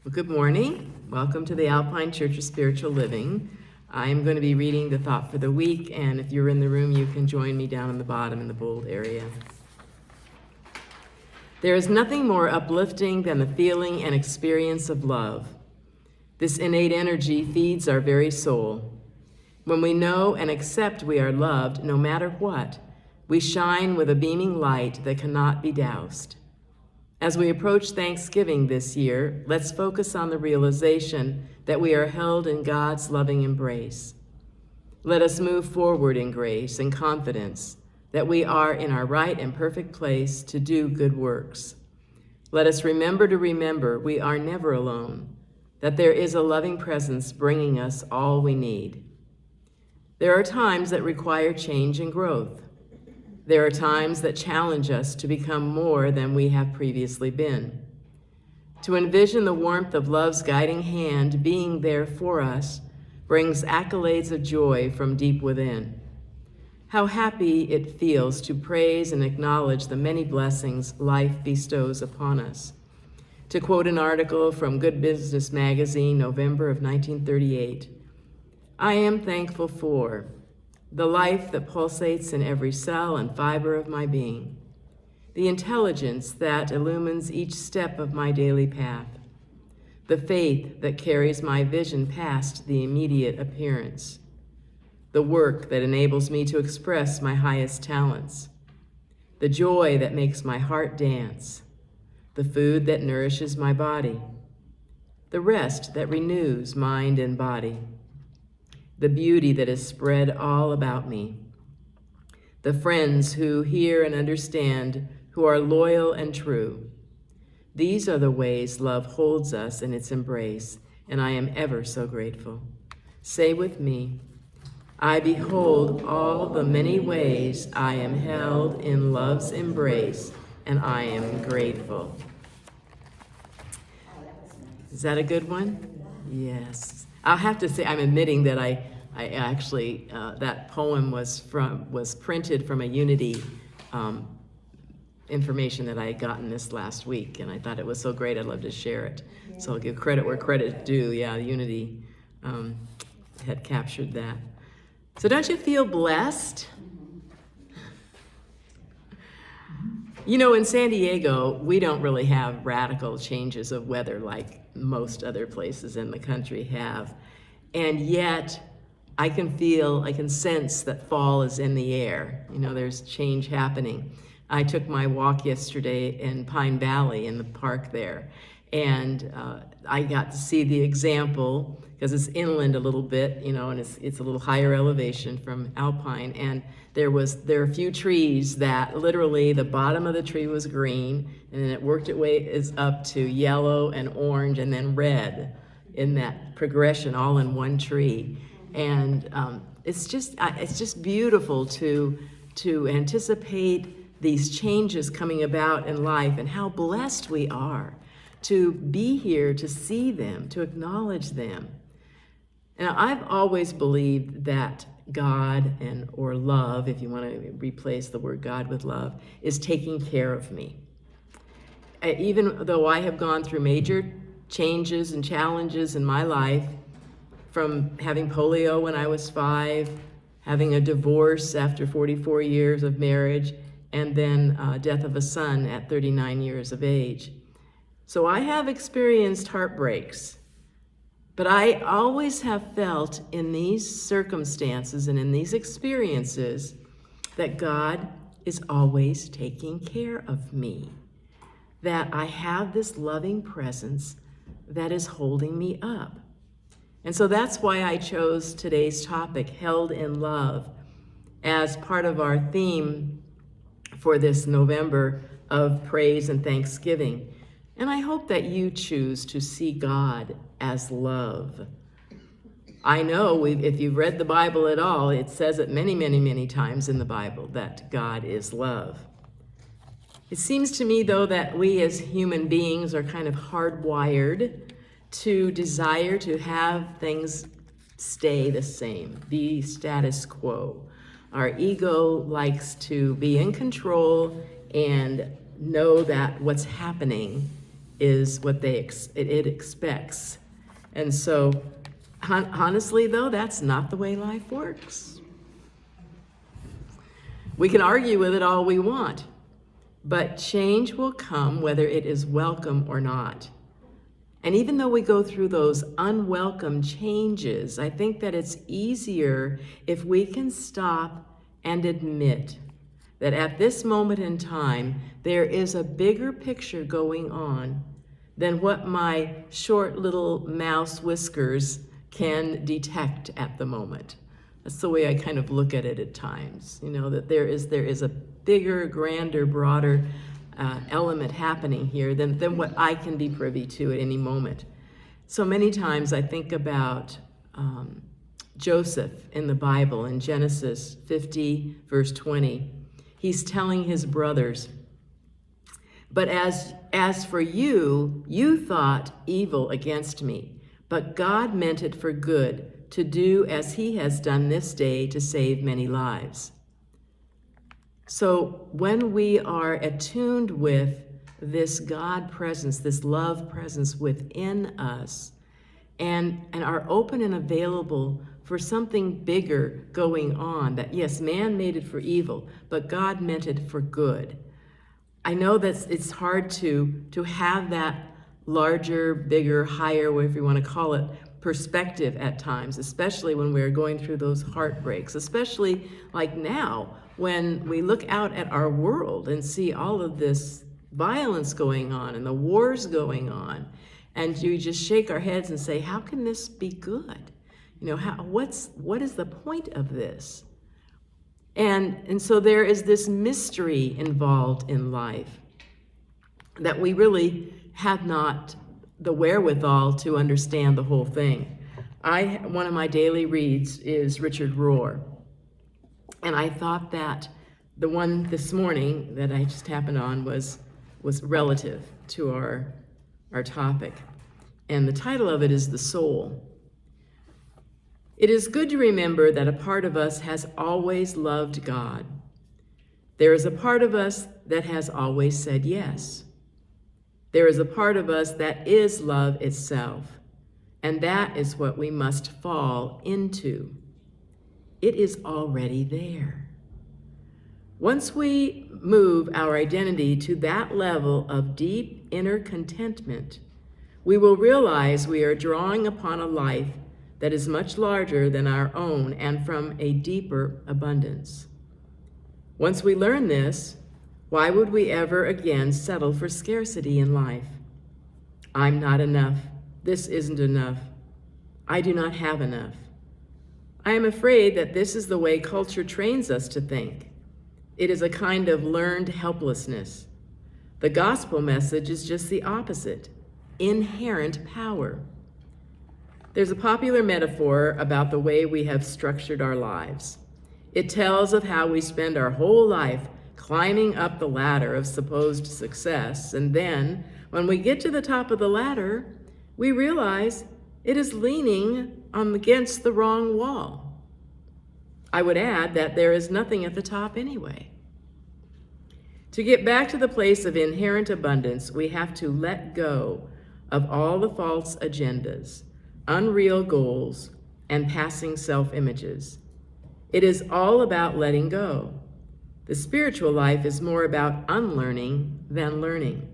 Well, good morning. Welcome to the Alpine Church of Spiritual Living. I am going to be reading the thought for the week, and if you're in the room, you can join me down on the bottom in the bold area. There is nothing more uplifting than the feeling and experience of love. This innate energy feeds our very soul. When we know and accept we are loved, no matter what, we shine with a beaming light that cannot be doused. As we approach Thanksgiving this year, let's focus on the realization that we are held in God's loving embrace. Let us move forward in grace and confidence that we are in our right and perfect place to do good works. Let us remember we are never alone, that there is a loving presence bringing us all we need. There are times that require change and growth. There are times that challenge us to become more than we have previously been. To envision the warmth of love's guiding hand being there for us brings accolades of joy from deep within. How happy it feels to praise and acknowledge the many blessings life bestows upon us. To quote an article from Good Business Magazine, November of 1938, I am thankful for the life that pulsates in every cell and fiber of my being, the intelligence that illumines each step of my daily path, the faith that carries my vision past the immediate appearance, the work that enables me to express my highest talents, the joy that makes my heart dance, the food that nourishes my body, the rest that renews mind and body, the beauty that is spread all about me, the friends who hear and understand, who are loyal and true. These are the ways love holds us in its embrace, and I am ever so grateful. Say with me, I behold all the many ways I am held in love's embrace, and I am grateful. Is that a good one? Yes. I'll have to say, I'm admitting that I actually, that poem was printed from a Unity information that I had gotten this last week, and I thought it was so great I'd love to share it. Yeah. So I'll give credit where credit's due. Yeah, Unity had captured that. So don't you feel blessed? You know, in San Diego, we don't really have radical changes of weather like most other places in the country have. And yet, I can sense that fall is in the air. You know, there's change happening. I took my walk yesterday in Pine Valley in the park there. And I got to see the example, because it's inland a little bit, you know, and it's a little higher elevation from Alpine. And there are a few trees that literally the bottom of the tree was green, and then it worked its way up to yellow and orange and then red in that progression, all in one tree. And it's just beautiful to anticipate these changes coming about in life, and how blessed we are to be here, to see them, to acknowledge them. Now, I've always believed that God or love, if you want to replace the word God with love, is taking care of me. Even though I have gone through major changes and challenges in my life, from having polio when I was 5, having a divorce after 44 years of marriage, and then death of a son at 39 years of age. So I have experienced heartbreaks, but I always have felt in these circumstances and in these experiences that God is always taking care of me, that I have this loving presence that is holding me up. And so that's why I chose today's topic, Held in Love, as part of our theme for this November of praise and thanksgiving. And I hope that you choose to see God as love. I know if you've read the Bible at all, it says it many, many, many times in the Bible that God is love. It seems to me, though, that we as human beings are kind of hardwired to desire to have things stay the same, be status quo. Our ego likes to be in control and know that what's happening is what it expects. And so, honestly, though, that's not the way life works. We can argue with it all we want, but change will come whether it is welcome or not. And even though we go through those unwelcome changes, I think that it's easier if we can stop and admit that at this moment in time, there is a bigger picture going on than what my short little mouse whiskers can detect at the moment. That's the way I kind of look at it at times, that there is a bigger, grander, broader element happening here than what I can be privy to at any moment. So many times I think about Joseph in the Bible in Genesis 50, verse 20. He's telling his brothers, "But as for you, you thought evil against me, but God meant it for good, to do as he has done this day to save many lives." So when we are attuned with this God presence, this love presence within us, and are open and available for something bigger going on, that yes, man made it for evil, but God meant it for good. I know that it's hard to have that larger, bigger, higher, whatever you want to call it, perspective at times, especially when we're going through those heartbreaks, especially like now, when we look out at our world and see all of this violence going on and the wars going on, and you just shake our heads and say, how can this be good? What is the point of this? And so there is this mystery involved in life that we really have not the wherewithal to understand the whole thing. One of my daily reads is Richard Rohr. And I thought that the one this morning that I just happened on was relative to our topic. And the title of it is The Soul. It is good to remember that a part of us has always loved God. There is a part of us that has always said yes. There is a part of us that is love itself, and that is what we must fall into. It is already there. Once we move our identity to that level of deep inner contentment, we will realize we are drawing upon a life that is much larger than our own and from a deeper abundance. Once we learn this, why would we ever again settle for scarcity in life? I'm not enough. This isn't enough. I do not have enough. I am afraid that this is the way culture trains us to think. It is a kind of learned helplessness. The gospel message is just the opposite: inherent power. There's a popular metaphor about the way we have structured our lives. It tells of how we spend our whole life climbing up the ladder of supposed success, and then, when we get to the top of the ladder, we realize it is leaning against the wrong wall. I would add that there is nothing at the top anyway. To get back to the place of inherent abundance, we have to let go of all the false agendas, unreal goals, and passing self-images. It is all about letting go. The spiritual life is more about unlearning than learning,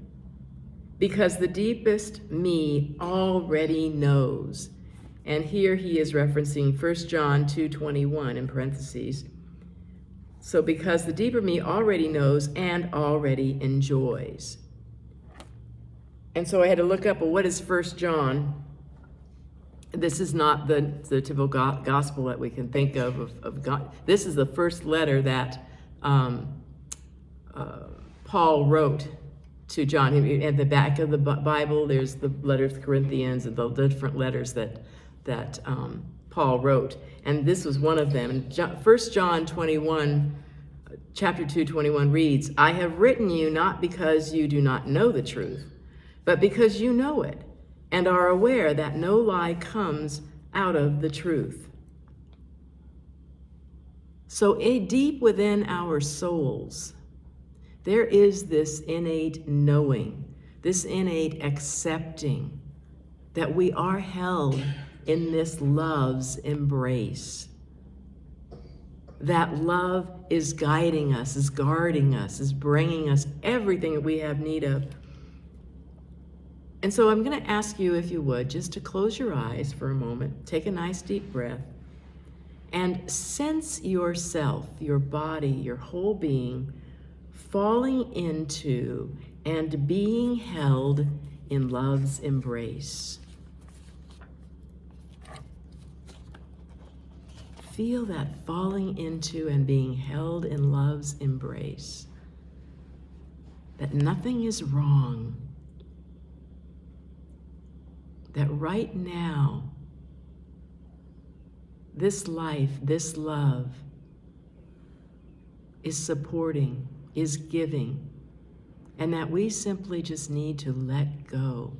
because the deepest me already knows. And here he is referencing 1 John 2:21 in parentheses. So because the deeper me already knows and already enjoys. And so I had to look up, well, what is 1 John? This is not the typical gospel that we can think of God. This is the first letter that Paul wrote to John. At the back of the Bible, there's the letter to Corinthians and the different letters that Paul wrote. And this was one of them. And 1 John 21, chapter 2:21 reads, I have written you not because you do not know the truth, but because you know it, and are aware that no lie comes out of the truth. So deep within our souls, there is this innate knowing, this innate accepting that we are held in this love's embrace. That love is guiding us, is guarding us, is bringing us everything that we have need of. And so I'm going to ask you, if you would, just to close your eyes for a moment, take a nice deep breath, and sense yourself, your body, your whole being, falling into and being held in love's embrace. Feel that falling into and being held in love's embrace. That nothing is wrong. That right now, this life, this love, is supporting, is giving, and that we simply just need to let go.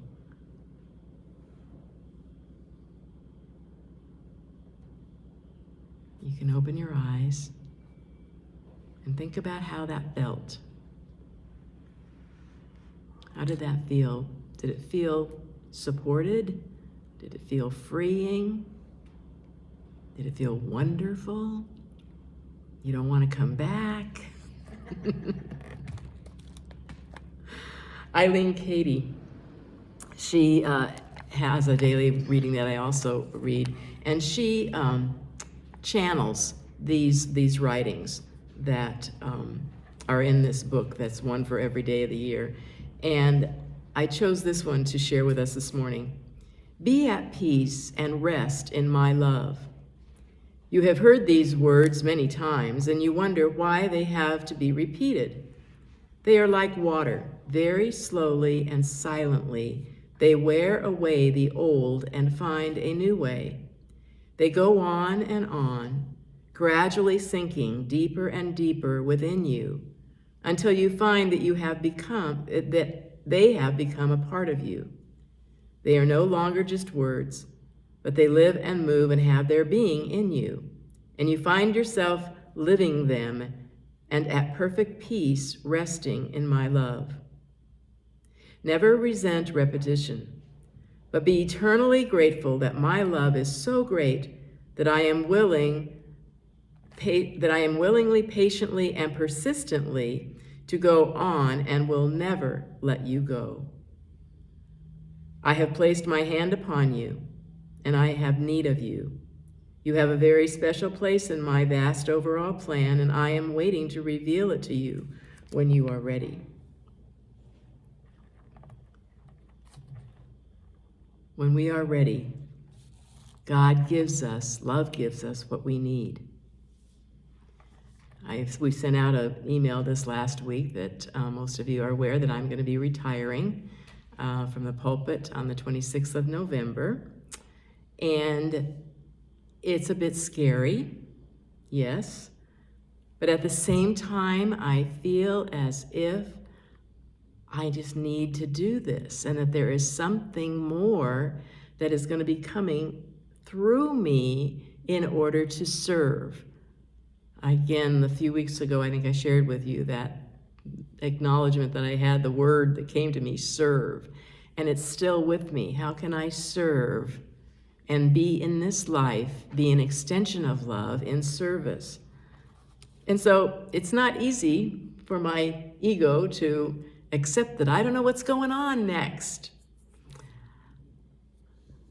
You can open your eyes and think about how that felt. How did that feel? Did it feel supported? Did it feel freeing? Did it feel wonderful? You don't want to come back? Eileen Cady, she has a daily reading that I also read, and she channels these writings that are in this book that's one for every day of the year. And I chose this one to share with us this morning. Be at peace and rest in my love. You have heard these words many times, and you wonder why they have to be repeated. They are like water. Very slowly and silently, they wear away the old and find a new way. They go on and on, gradually sinking deeper and deeper within you, until you find that they have become a part of you. They are no longer just words, but they live and move and have their being in you, and you find yourself living them and at perfect peace, resting in my love. Never resent repetition, but be eternally grateful that my love is so great that I am willingly, patiently, and persistently to go on and will never let you go. I have placed my hand upon you, and I have need of you. You have a very special place in my vast overall plan, and I am waiting to reveal it to you when you are ready. When we are ready, God gives us, love gives us what we need. We sent out an email this last week that most of you are aware that I'm going to be retiring from the pulpit on the 26th of November. And it's a bit scary, yes, but at the same time, I feel as if I just need to do this, and that there is something more that is going to be coming through me in order to serve. Again, a few weeks ago, I think I shared with you that acknowledgement that I had, the word that came to me, serve, and it's still with me. How can I serve and be in this life, be an extension of love in service? And so it's not easy for my ego to accept that I don't know what's going on next.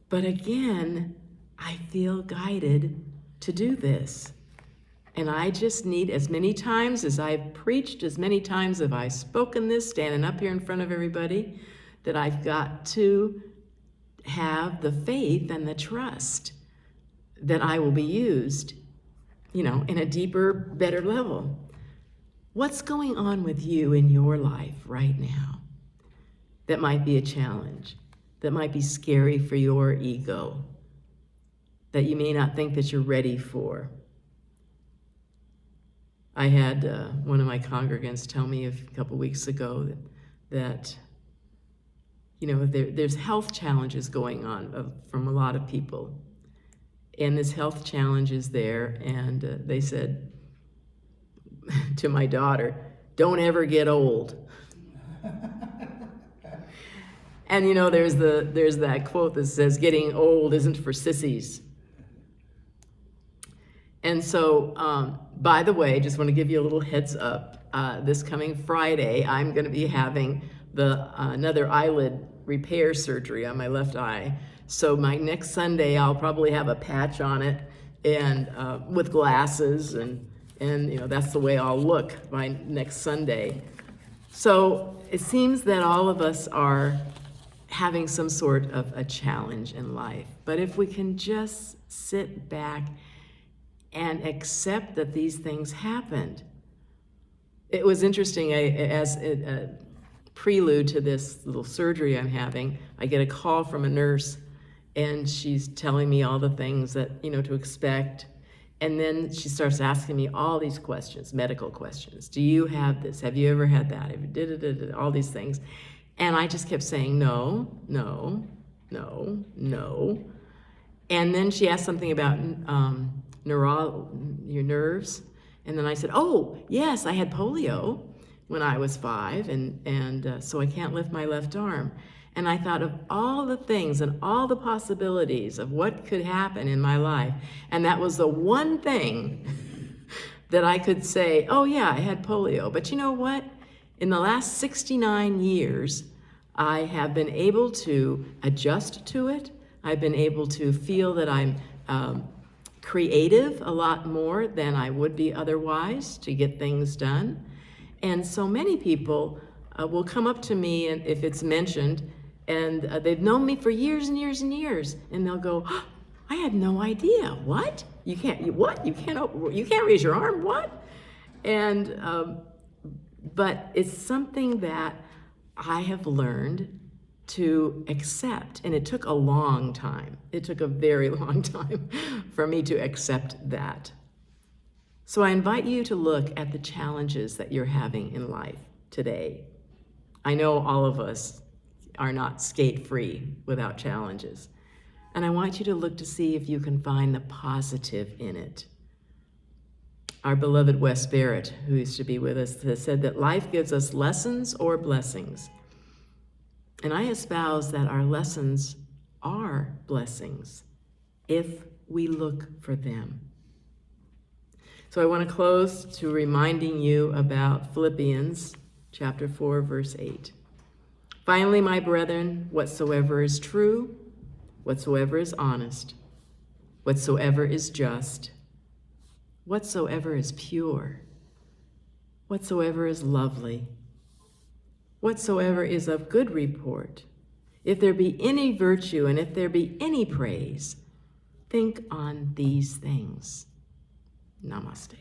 But again, I feel guided to do this. And I just need, as many times as I've preached, as many times as I've spoken this, standing up here in front of everybody, that I've got to have the faith and the trust that I will be used, in a deeper, better level. What's going on with you in your life right now that might be a challenge, that might be scary for your ego, that you may not think that you're ready for? I had one of my congregants tell me a couple weeks ago that there's health challenges going on from a lot of people. And this health challenge is there, and they said to my daughter, "Don't ever get old." And there's that quote that says, "Getting old isn't for sissies." And so, by the way, just want to give you a little heads up. This coming Friday, I'm going to be having another eyelid repair surgery on my left eye. So my next Sunday, I'll probably have a patch on it and with glasses, and that's the way I'll look by next Sunday. So it seems that all of us are having some sort of a challenge in life. But if we can just sit back and accept that these things happened. It was interesting, as a prelude to this little surgery I'm having, I get a call from a nurse, and she's telling me all the things that, to expect. And then she starts asking me all these questions, medical questions. Do you have this? Have you ever had that? Have you all these things? And I just kept saying, no, no, no, no. And then she asked something about your nerves. And then I said, oh, yes, I had polio when I was 5, and so I can't lift my left arm. And I thought of all the things and all the possibilities of what could happen in my life. And that was the one thing that I could say, oh yeah, I had polio. But you know what? In the last 69 years, I have been able to adjust to it. I've been able to feel that I'm creative a lot more than I would be otherwise to get things done. And so many people will come up to me, and if it's mentioned, and they've known me for years and years and years, and they'll go, oh, I had no idea. What? You can't raise your arm, what? And but it's something that I have learned to accept, and it took a long time. It took a very long time for me to accept that. So I invite you to look at the challenges that you're having in life today. I know all of us are not skate-free without challenges. And I want you to look to see if you can find the positive in it. Our beloved Wes Barrett, who used to be with us, has said that life gives us lessons or blessings. And I espouse that our lessons are blessings if we look for them. So I want to close to reminding you about Philippians chapter 4, verse 8. Finally, my brethren, whatsoever is true, whatsoever is honest, whatsoever is just, whatsoever is pure, whatsoever is lovely, whatsoever is of good report, if there be any virtue and if there be any praise, think on these things. Namaste.